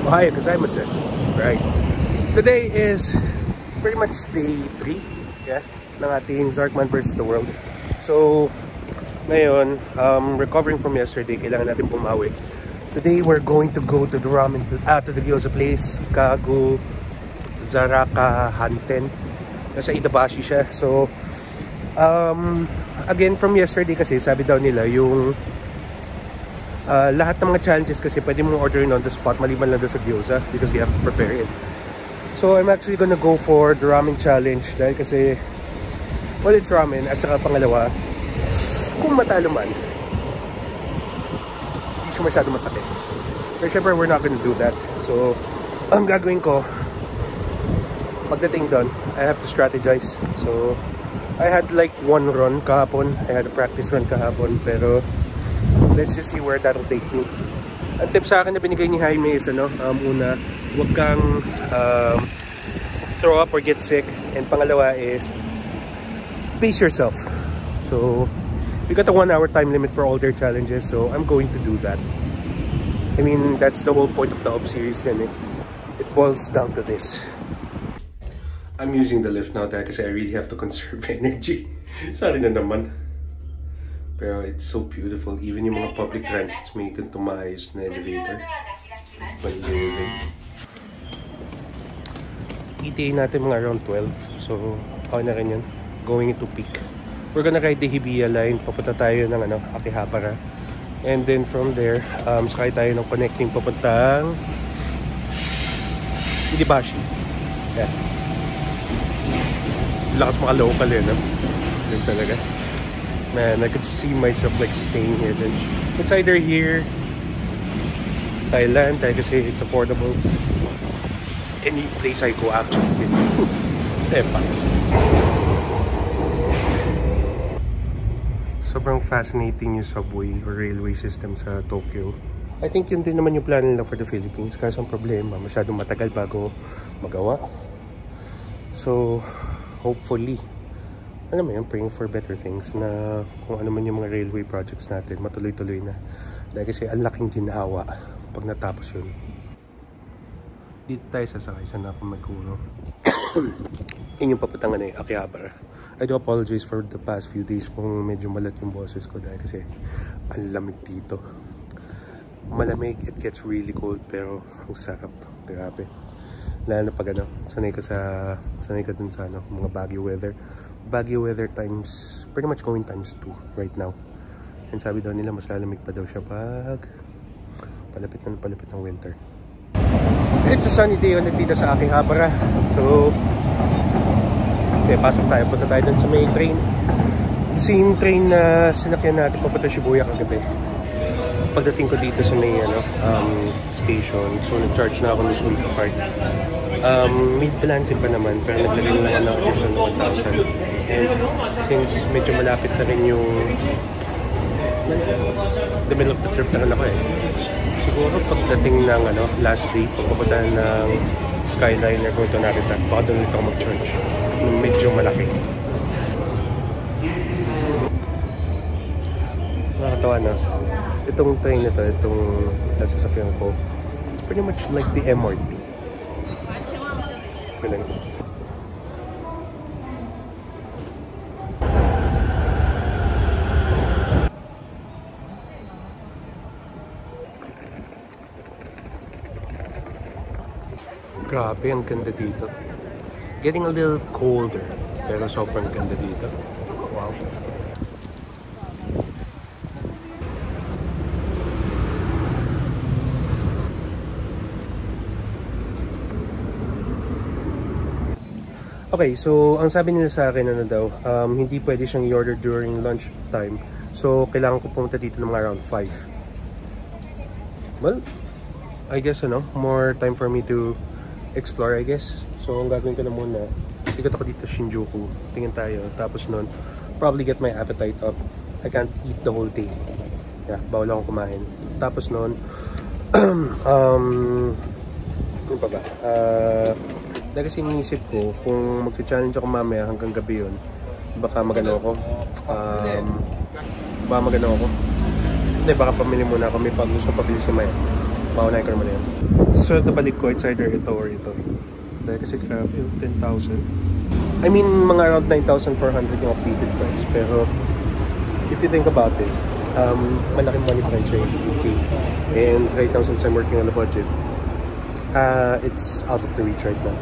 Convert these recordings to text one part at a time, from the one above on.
Ohio gozaimasu. Right. Today is pretty much day 3, yeah, ng ating Zarkman versus the World. So, ngayon, recovering from yesterday, kailangan natin pumawi. Today, we're going to go to the ramen, to the gyoza place, Kagu Zaraka Hanten. Nasa Idabashi siya. So, again, from yesterday kasi, sabi daw nila, yung lahat ng mga challenges kasi pwede mong orderin on the spot maliban lang doon sa gyoza because you have to prepare it. So I'm actually gonna go for the ramen challenge dahil kasi well, it's ramen at saka pangalawa, kung matalo man hindi siya masyado masakit. Pero syempre we're not gonna do that. So ang gagawin ko pagdating doon, I have to strategize. So I had like one run kahapon, I had a practice run kahapon, pero let's just see where that'll take me. Ang tip sa akin na binigay ni Jaime is una, huwag kang throw up or get sick, and pangalawa is pace yourself. So we got a 1-hour time limit for all their challenges, so I'm going to do that. I mean, that's the whole point of the OB series then. It boils down to this. I'm using the lift now dahil kasi I really have to conserve energy. Sorry na naman. Pero it's so beautiful. Even yung mga public transits may tumayos na elevator. Paliving. ETA natin mga around 12. So, okay na rin yan. Going into peak. We're gonna ride the Hibiya line. Papunta tayo ng Akihabara. And then from there, sakay tayo ng connecting papuntang Idibashi. Yeah. Lakas mga local eh, no? Yan talaga. Man, I could see myself like staying here then. It's either here, Thailand, kasi it's affordable. Any place I go actually. Sepas. Sobrang fascinating yung subway or railway system sa Tokyo. I think yun din naman yung plan nila for the Philippines. Kaso ang problema, masyadong matagal bago magawa. So, hopefully, alam mo yun, praying for better things na kung ano man yung mga railway projects natin, matuloy-tuloy na. Dahil kasi ang laking ginhawa pag natapos yun. Dito tayo sasakay sa Nakamaguro. Yun yung paputangan na yung Akihabara. I do apologize for the past few days kung medyo malat yung boses ko dahil kasi ang lamig dito. Malamig, it gets really cold pero ang sarap. Grabe. Lalo na pag sanay ka dun sa mga Baguio weather. Baguio weather times, pretty much going times 2 right now. And sabi daw nila mas lalamig pa daw siya pag palapit ng winter. It's a sunny day ulit dito sa Akihabara. So, okay, pasok tayo. Punta tayo dun sa may train. Same train na sinakyan natin papunta Shibuya kagabi. Pagdating ko dito sa may station, so nag-charge na ako ng Suica card. May balance pa naman, pero naglagay na lang ng additional 1,000. And since medyo malapit na rin yung the middle of the trip na rin ako siguro pagdating ng last day, pagpapunta ng Skyliner ko ito nakita, baka doon ulit ako mag-charge. Medyo malaki. Nakakatawa na. Itong train na to, itong nasasakyan ko, it's pretty much like the MRT. Galing. Grabe, ang ganda dito. Getting a little colder, pero sobrang ganda dito. Wow. Okay, so ang sabi nila sa akin hindi pwede siyang i-order during lunch time. So kailangan ko pumunta dito ng mga around 5. Well, I guess more time for me to explore, I guess. So ang gagawin ko na muna, ikot ako dito Shinjuku, tingin tayo, tapos nun probably get my appetite up. I can't eat the whole day. Yeah, bawal akong kumain. Tapos nun ano pa ba? Dahil kasi iniisip ko, kung mag-challenge ako mamaya hanggang gabi yun, baka magano ako. Hindi, baka pamili muna ako. May pag-gusto pabili sa maya. Maunahin ko naman yan. So, nabalik ko, it's either ito or ito. Dahil kasi grabe yung 10,000. I mean, mga around 9,400 yung updated price. Pero, if you think about it, malaking money pa rin siya yung UK. And right now, since I'm working on a budget, it's out of the reach right now.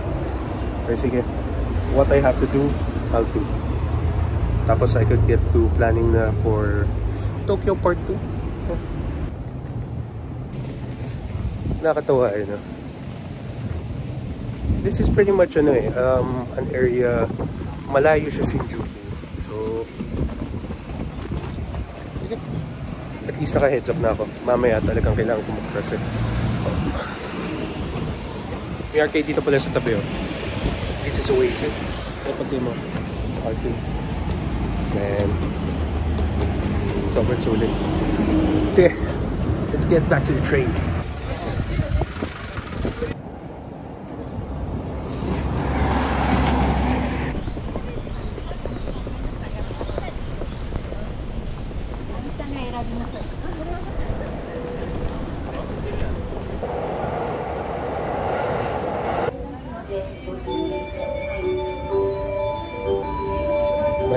Pero sige, what I have to do, I'll do. Tapos I could get to planning na for Tokyo Part 2. Nakatawa eh, no? This is pretty much an area, malayo siya Shinjuku. So, at least naka-heads up na ako. Mamaya talagang kailangan ko mag-press it. May arcade dito pala sa tabi, oh. This is Oasis. Dapat din mo. It's arcade. Man. Sobrang sulit. Sige, let's get back to the train.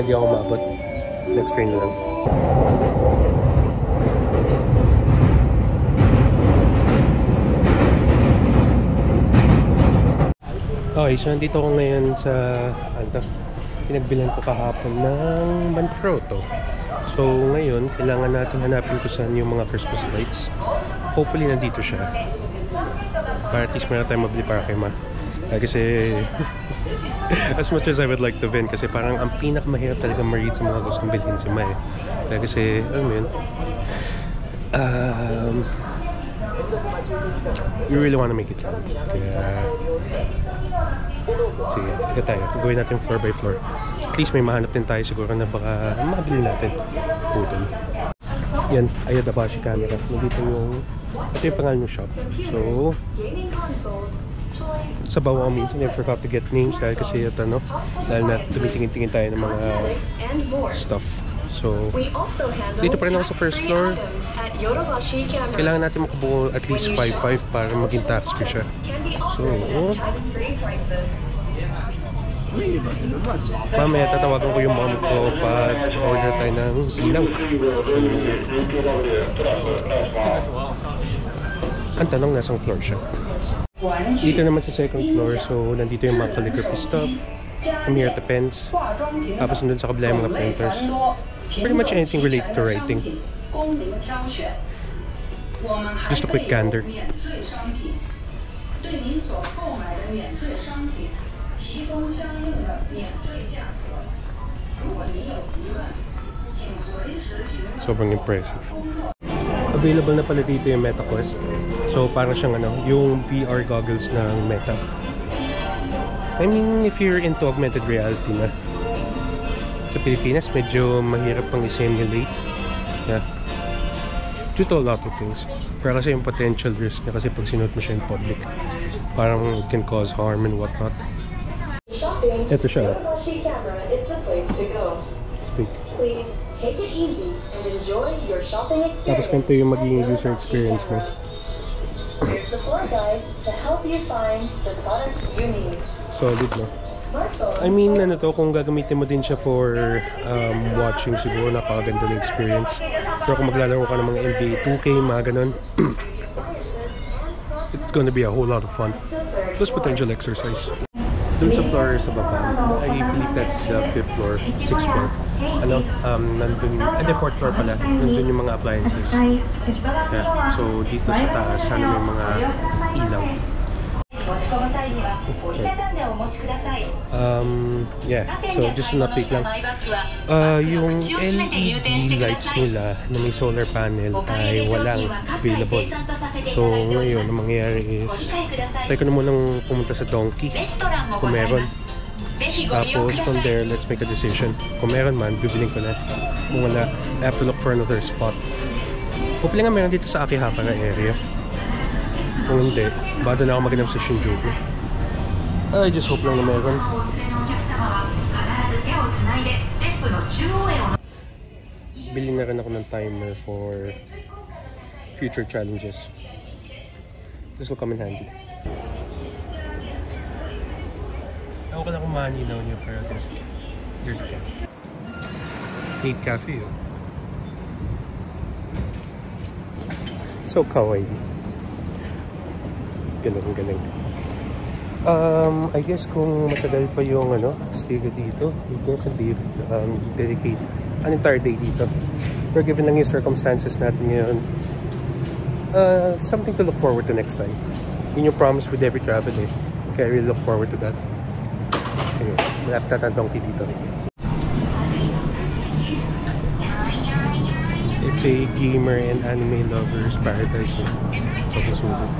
Hindi ako maabot. Next train lang. Okay, so nandito ko ngayon sa pinagbilan ko kahapon ng Manfrotto. So ngayon, kailangan natin hanapin kung saan yung mga Christmas lights. Hopefully nandito siya. Para at least meron tayong mabili para kay Ma. Kasi as much as I would like to vent, kasi parang ang pinakamahirap talaga ma-read sa mga gustong bilhin si Ma eh. Kasi, alam mo yun, you really wanna make it count. Kaya, sige, ika tayo. Gawin natin floor by floor. At least may mahanap din tayo siguro na baka mabili natin. Putol. Yan, Ayadabashi camera. Nandito yung, ito yung pangalan ng shop. So, sa bawa minsan I forgot to get names dahil kasi ito, no? Dahil na tumitingin-tingin tayo ng mga stuff. So, dito pa rin ako sa first floor. Kailangan natin makabuo at least 5-5 para maging tax free siya. So, mamaya tatawagan ko yung mom ko pag order tayo ng ilaw. Ang tanong, nasang floor siya? Dito naman sa second floor, so nandito yung mga calligraphy stuff. I'm here at the pens. Tapos nandun sa kabila yung mga printers. Pretty much anything related to writing. Just a quick gander. Sobrang impressive. Available na pala dito yung MetaQuest. So parang siyang yung VR goggles ng Meta. I mean, if you're into augmented reality na. Sa Pilipinas, medyo mahirap pang i-simulate. Yeah. Due to a lot of things. Pero kasi yung potential risk niya kasi pag sinuot mo siya in public, parang it can cause harm and whatnot. Ito siya. Speak. Tapos ganito yung magiging user experience mo. Solid, no? I mean, kung gagamitin mo din siya for watching, siguro napakaganda na experience. Pero kung maglalaro ka ng mga NBA 2K, mga ganun, it's gonna be a whole lot of fun. Plus potential exercise. Dun sa floor sa baba, I believe that's the 5th floor, 6th floor. Nandun, and the 4th floor pala, nandun yung mga appliances. Yeah. So dito sa taas, sana may mga ilaw. Yeah, so just an update lang. Yung LED lights nila na may solar panel ay walang available. So ngayon, ang mangyayari is try ko na munang pumunta sa Donkey kung meron. Tapos from there, let's make a decision. Kung meron man, bibiling ko na. Kung wala, I have to look for another spot. Hopefully nga meron dito sa Akihabara area. Kung hindi, bado na ako maganap sa Shinjuku. I just hope lang na meron. Bili na rin ako ng timer for future challenges. This will come in handy. Ewan ko na kung maninaw niyo, pero there's a cap. Neat cafe, oh. So kawaii. Galing. I guess kung matagal pa yung stay ko dito, we definitely dedicate an entire day dito. Pero given lang yung circumstances natin ngayon, something to look forward to next time. Yun yung promise with every travel eh. Kaya I really look forward to that. Sige, malapit na donkey dito. It's a gamer and anime lovers paradise. Sobrang sulit.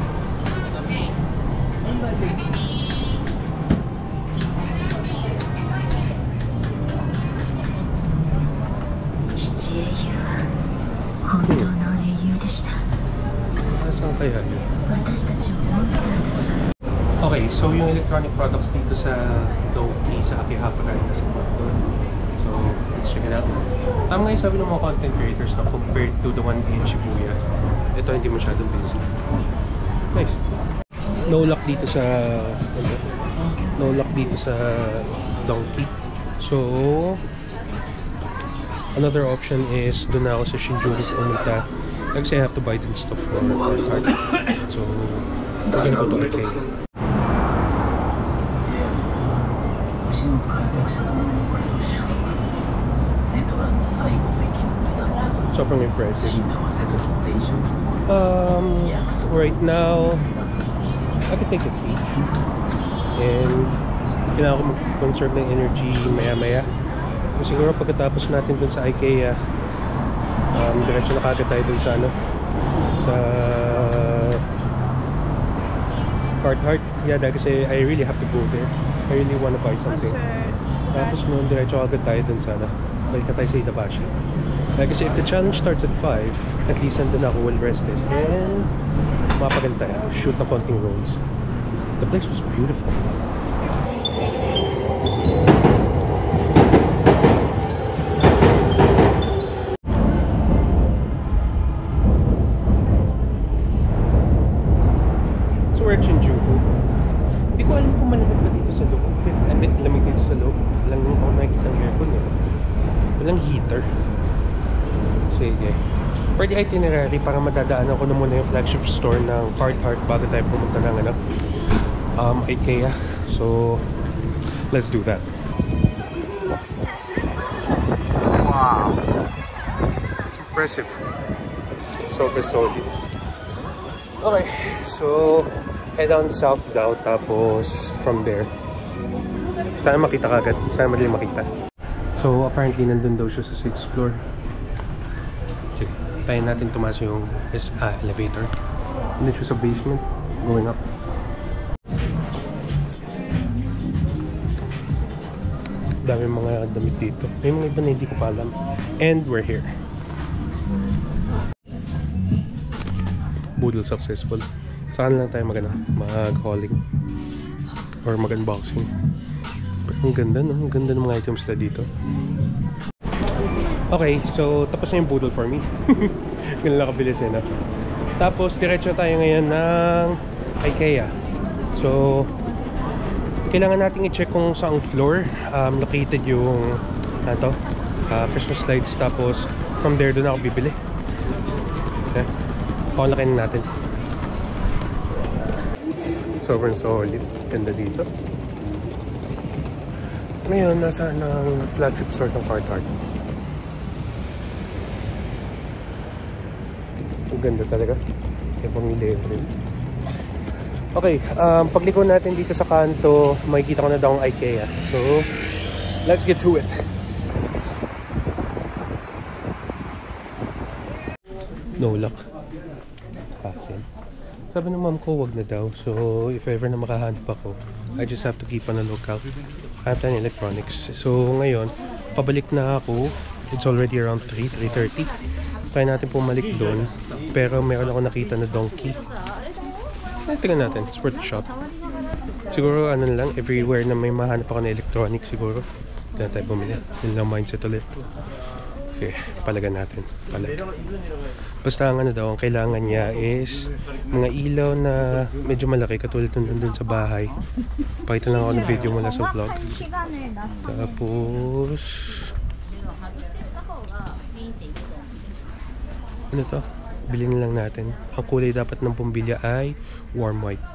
Saan kaya yun? Okay, so yung electronic products dito sa Donkey, sa Akihapa Arena sa Porto. So, let's check it out. Tama nga yung sabi ng mga content creators na compared to the one in Shibuya, ito hindi masyadong busy. Nice. No lock dito sa Donkey. So, another option is doon na ako sa Shinjuku pumunta. Kasi I have to buy din stuff for our card. So, we're gonna go to IKEA. Sobrang impressive. Right now, I can take a seat. And kailangan ko mag-conserve ng energy maya-maya. So, siguro pagkatapos natin dun sa IKEA, diretso na kagad tayo dun sa sa Carhartt. Yeah, kasi I really have to go there. I really wanna buy something. Tapos noon, diretso agad tayo dun sa balik na tayo sa Itabashi. Kasi if the challenge starts at 5, at least nandun ako well rested. And mapagal tayo. Shoot na konting rolls. The place was beautiful. So we're at Shinjuku. Hindi ko alam kung malamig ba dito sa loob. Lamig dito sa loob. Walang ako nakikita ng aircon eh. Walang heater. Sige. For the itinerary, para madadaanan ko na muna yung flagship store ng Carhartt bago tayo pumunta ng IKEA. So, let's do that. Wow! It's impressive. Super solid. Okay, so head on south daw, tapos from there. Sana makita kagad. Sana madali makita. So, apparently nandun daw siya sa 6th floor. Sige, tayo natin tumaas yung elevator. Nandun siya sa basement, going up. Dami mga damit dito. May mga iba na hindi ko pa alam. And we're here. Boodle successful. Saan lang tayo mag-hauling or mag-unboxing. Ang ganda, no? Ang ganda ng mga items na dito. Okay, so tapos na yung boodle for me. Ganun lang kabilis na. Tapos diretso tayo ngayon ng IKEA. So kailangan natin i-check kung saang floor located yung Christmas lights. Tapos from there doon ako bibili. Okay, paulakin natin. Sobrang solid. Ganda dito. Ngayon, nasa ng flagship store ng Carhartt. Ang ganda talaga. Ibang level. Okay, pagliko natin dito sa kanto, makikita ko na daw ang IKEA. So, let's get to it. No luck. Pasin. Sabi ng mom ko, wag na daw. So, if ever na makahanap ako, I just have to keep on a lookout. I have done electronics. So, ngayon, pabalik na ako. It's already around 3:30. Try natin pumalik doon. Pero meron ako nakita na donkey. Tingnan natin, it's worth a shot. Siguro ano lang, everywhere na may mahanap ako na electronics siguro, doon tayo bumili. Yun lang mindset ulit. Sige, palagan natin. Palag. Basta ang ano daw, ang kailangan niya is mga ilaw na medyo malaki katulad nung dun sa bahay. Pakita lang ako ng video mula sa vlog. Tapos ano to? Bilhin lang natin. Ang kulay dapat ng pumbilya ay warm white.